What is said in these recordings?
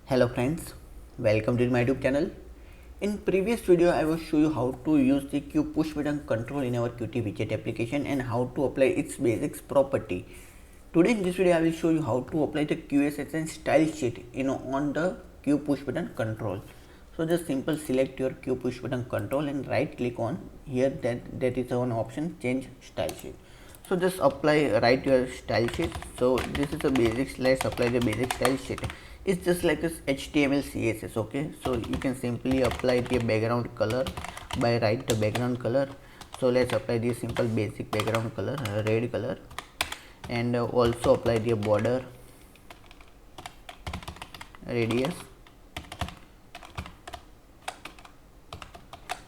Hello friends, welcome to my YouTube channel. In previous video I will show you how to use the QPushButton control in our Qt widget application and how to apply its basics property. Today in this video I will show you how to apply the QSS and style sheet on the QPushButton control. So just simple select your QPushButton control and right click on here that is one option, change style sheet. So just write your style sheet. So this is a basics. Let's apply the basic style sheet. It's just like this HTML CSS. Okay, so you can simply apply the background color by write the background color. So let's apply the simple basic background color, red color, and also apply the border radius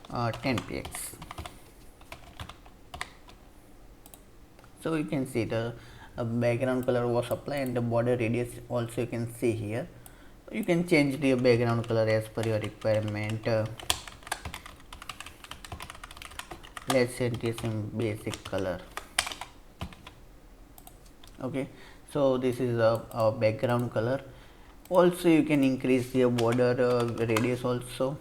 10 px. So you can see the background color was applied and the border radius also you can see here. You can change the background color as per your requirement. Let's set this in basic color. Okay, so this is a background color. Also you can increase the border radius also.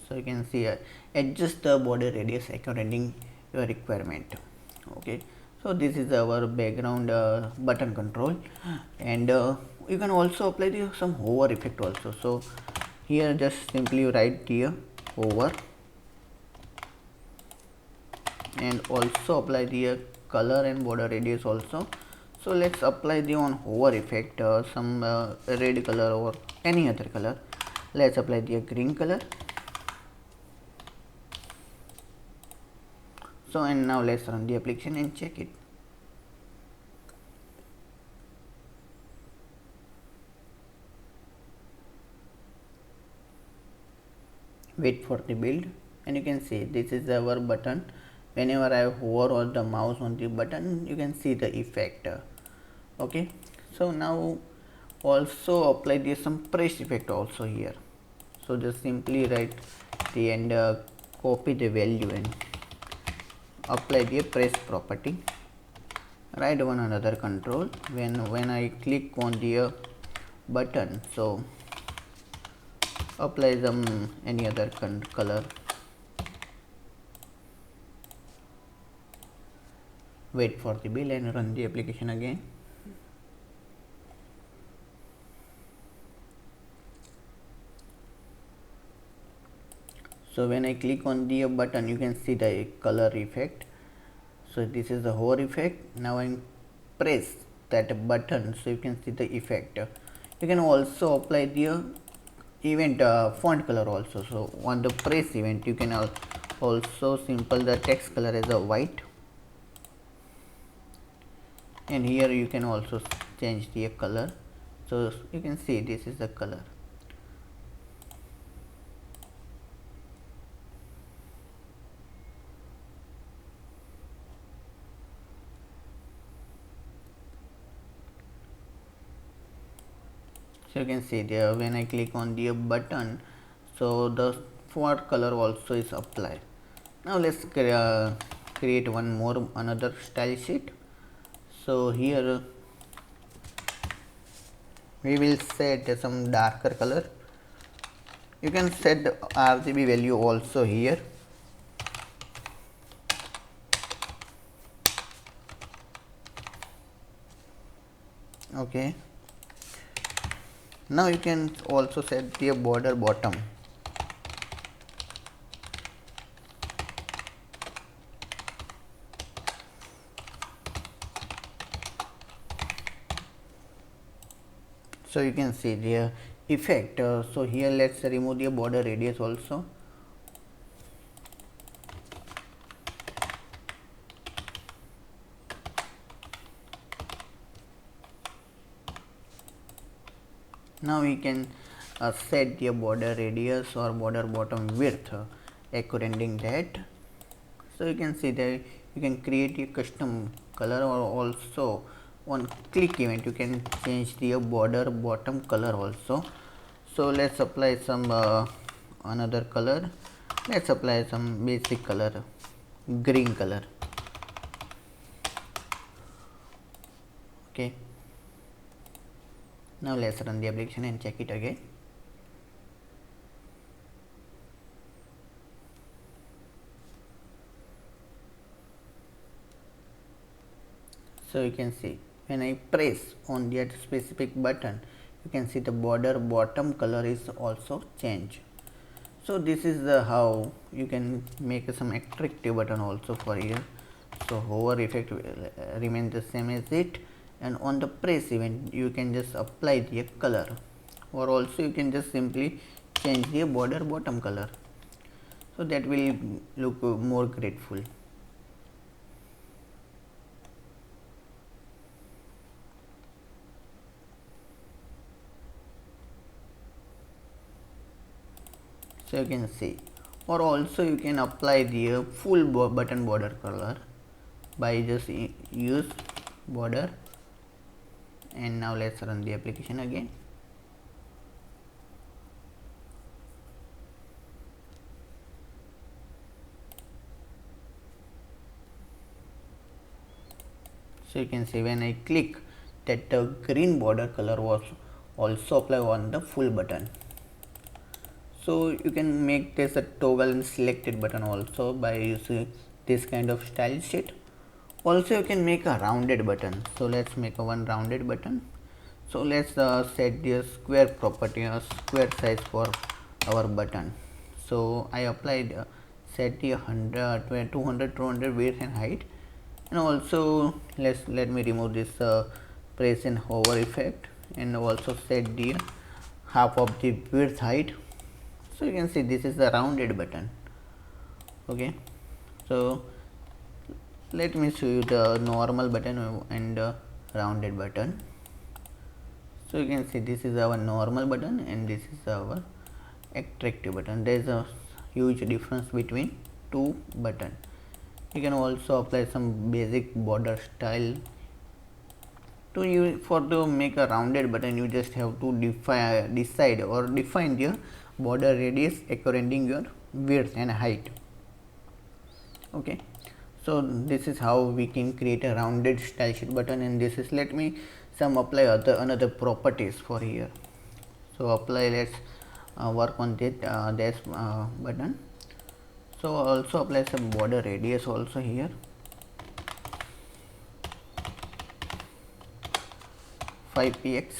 So you can see adjust the border radius according your requirement. Okay, so this is our background button control, and you can also apply some hover effect also. So here just simply write here hover and also apply the color and border radius also. So let's apply the on hover effect some red color or any other color. Let's apply the green color. So and now let's run the application and check it. Wait for the build, and you can see this is our button. Whenever I hover on the mouse on the button, you can see the effect. Okay, so now also apply this some press effect also here. So just simply write the and copy the value and apply the press property. Write one another control. When I click on the button, so apply some any other color. Wait for the build and run the application again. So when I click on the button, you can see the color effect. So this is the hover effect. Now I press that button, so you can see the effect. You can also apply the event font color also. So on the press event, you can also simple the text color as a white, and here you can also change the color. So you can see this is the color. So you can see there when I click on the button, so the font color also is applied. Now let's create another style sheet. So here we will set some darker color. You can set RGB value also here. Okay, now you can also set the border bottom. So you can see the effect. So here let's remove the border radius also. Now we can set the border radius or border bottom width according that. So you can see that you can create a custom color, or also on click event you can change the border bottom color also. So let's apply some another color. Let's apply some basic color, green color. Okay, Now let's run the application and check it again. So you can see when I press on that specific button, you can see the border bottom color is also changed. So this is the how you can make some attractive button also for here. So hover effect will remain the same as it, and on the press event you can just apply the color, or also you can just simply change the border bottom color, so that will look more grateful. So you can see, or also you can apply the full button border color by just use border. And now let's run the application again. So you can see when I click that the green border color was also applied on the full button. So you can make this a toggle and selected button also by using this kind of style sheet. Also you can make a rounded button. So let's make a one rounded button. So let's set the square property, a square size for our button. So I applied set the 100 200 200 width and height, and also let me remove this press and hover effect, and also set the half of the width height. So you can see this is the rounded button. Okay, so let me show you the normal button and rounded button. So you can see this is our normal button and this is our attractive button. There is a huge difference between two buttons. You can also apply some basic border style. To make a rounded button, you just have to decide or define your border radius according your width and height. Okay, so this is how we can create a rounded style sheet button, and this is, let me some apply another properties for here. So apply, let's work on this button. So also apply some border radius also here. $5px.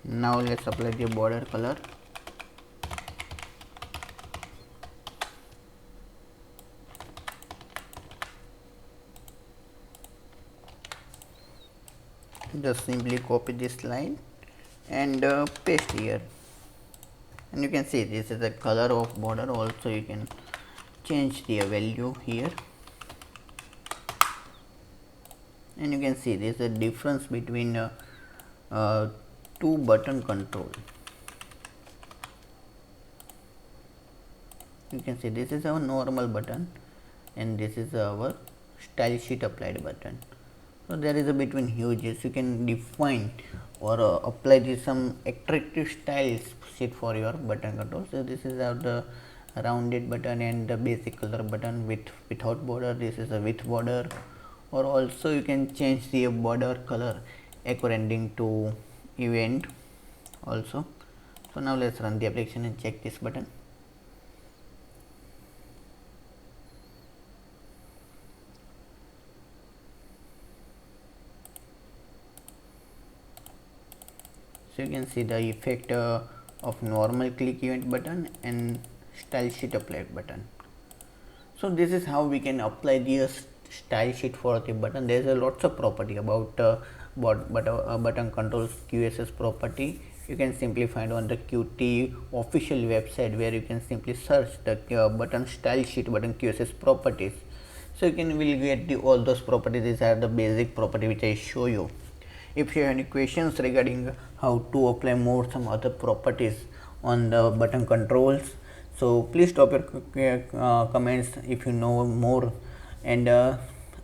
Now let's apply the border color. Just simply copy this line and paste here, and you can see this is the color of border. Also you can change the value here, and you can see there is a difference between two button control. You can see this is our normal button and this is our style sheet applied button. So there is a between huges. You can define or apply this some attractive styles sheet for your button control. So this is the rounded button and the basic color button without border. This is a with border, or also you can change the border color according to event also. So now let's run the application and check this button. So you can see the effect of normal click event button and style sheet applied button. So this is how we can apply the style sheet for the button. There is a lots of property about button controls QSS property. You can simply find on the Qt official website, where you can simply search the button style sheet button QSS properties. So you can will get all those properties. These are the basic property which I show you. If you have any questions regarding how to apply more some other properties on the button controls, so please drop your comments if you know more, and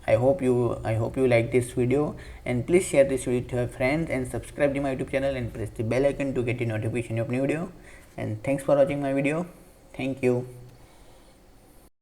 I hope you like this video, and please share this video with your friends and subscribe to my YouTube channel and press the bell icon to get a notification of new video. And thanks for watching my video. Thank you.